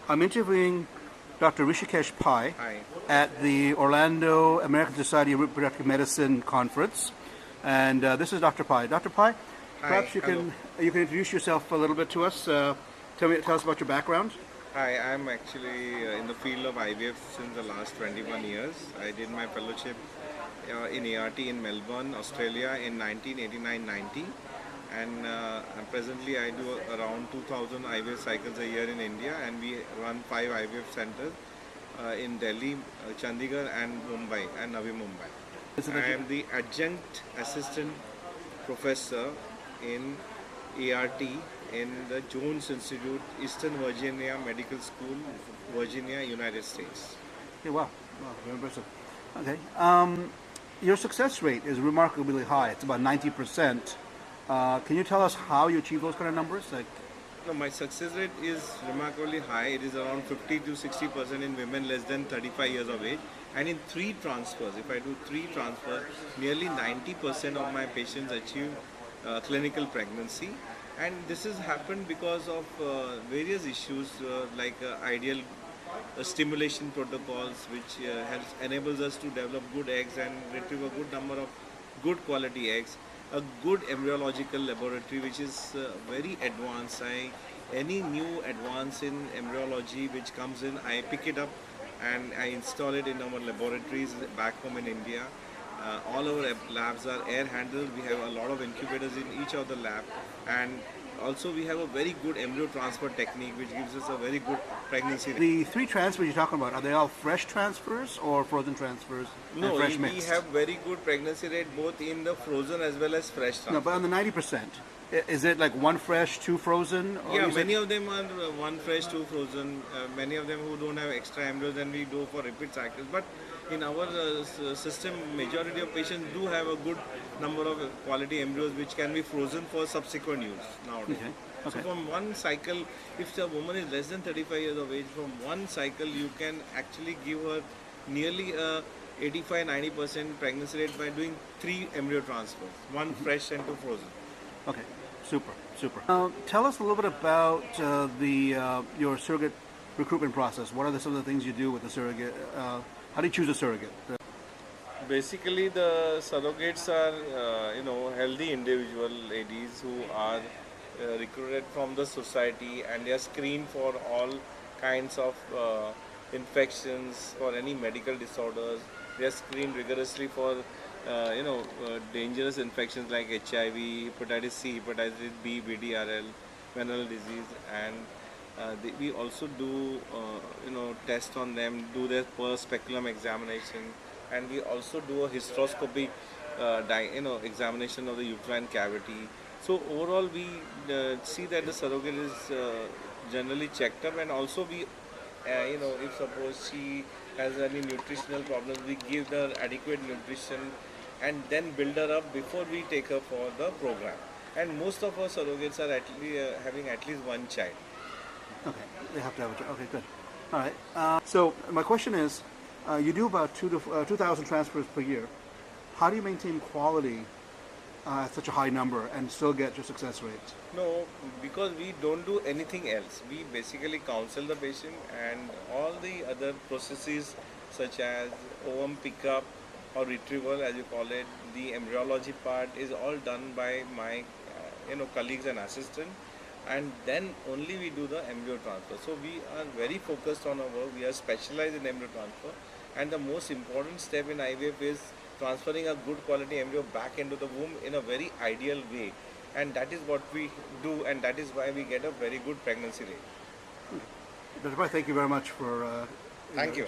I'm interviewing Dr. Rishikesh Pai Hi. at the Orlando American Society of Reproductive Medicine conference. And this is Dr. Pai. Dr. Pai, perhaps you Hello. can introduce yourself a little bit to us. Tell us about your background. Hi, I'm actually in the field of IVF since the last 21 years. I did my fellowship in ART in Melbourne, Australia in 1989-90. And presently I do around 2000 IVF cycles a year in India, and we run 5 IVF centers in Delhi, Chandigarh and Mumbai and Navi Mumbai. I am the adjunct assistant professor in ART in the Jones Institute, Eastern Virginia Medical School, Virginia, United States. Okay, wow, very impressive. Okay, your success rate is remarkably high. It's about 90%. Can you tell us how you achieve those kind of numbers? No, my success rate is remarkably high. It is around 50 to 60% in women less than 35 years of age. And in 3 transfers, if I do 3 transfers, nearly 90% of my patients achieve clinical pregnancy. And this has happened because of various issues like ideal stimulation protocols, which enables us to develop good eggs and retrieve a good number of good quality eggs. A good embryological laboratory which is very advanced. Any new advance in embryology which comes in, I pick it up and I install it in our laboratories back home in India. All our labs are air handled. We have a lot of incubators in each of the lab, and also we have a very good embryo transfer technique which gives us a very good pregnancy rate. The 3 transfers you're talking about, are they all fresh transfers or frozen transfers? No, and fresh we mixed? have very good pregnancy rate both in the frozen as well as fresh transfer. No, but on the 90%, is it like 1 fresh, 2 frozen? Or Yeah, many of them are 1 fresh, 2 frozen. Many of them who don't have extra embryos, then we go for repeat cycles. But in our system, majority of patients do have a good number of quality embryos which can be frozen for subsequent use nowadays. Okay. Okay. So from one cycle, if the woman is less than 35 years of age, from one cycle you can actually give her nearly 85-90% pregnancy rate by doing 3 embryo transfers, 1 fresh and 2 frozen. Okay, super, super. Tell us a little bit about your surrogate recruitment process. What are some of the things you do with the surrogate? How do you choose a surrogate? Basically, the surrogates are, healthy individual ladies who are recruited from the society, and they are screened for all kinds of infections, for any medical disorders. They are screened rigorously for, dangerous infections like HIV, hepatitis C, hepatitis B, VDRL, venereal disease, and we also do, test on them, do their per speculum examination, and we also do a hysteroscopy, examination of the uterine cavity. So overall, we see that the surrogate is generally checked up, and also we, if suppose she has any nutritional problems, we give her adequate nutrition and then build her up before we take her for the program. And most of our surrogates are actually having at least 1 child. Okay, they have to have a child. Okay, good. All right. So my question is, you do about 2,000 transfers per year. How do you maintain quality at such a high number and still get your success rates? No, because we don't do anything else. We basically counsel the patient, and all the other processes such as ovum pickup or retrieval, as you call it, the embryology part is all done by my colleagues and assistants, and then only we do the embryo transfer. So we are very focused on our work. We are specialized in embryo transfer, and the most important step in IVF is transferring a good quality embryo back into the womb in a very ideal way, and that is what we do, and that is why we get a very good pregnancy rate. Dr. Pai, thank you very much for Thank you.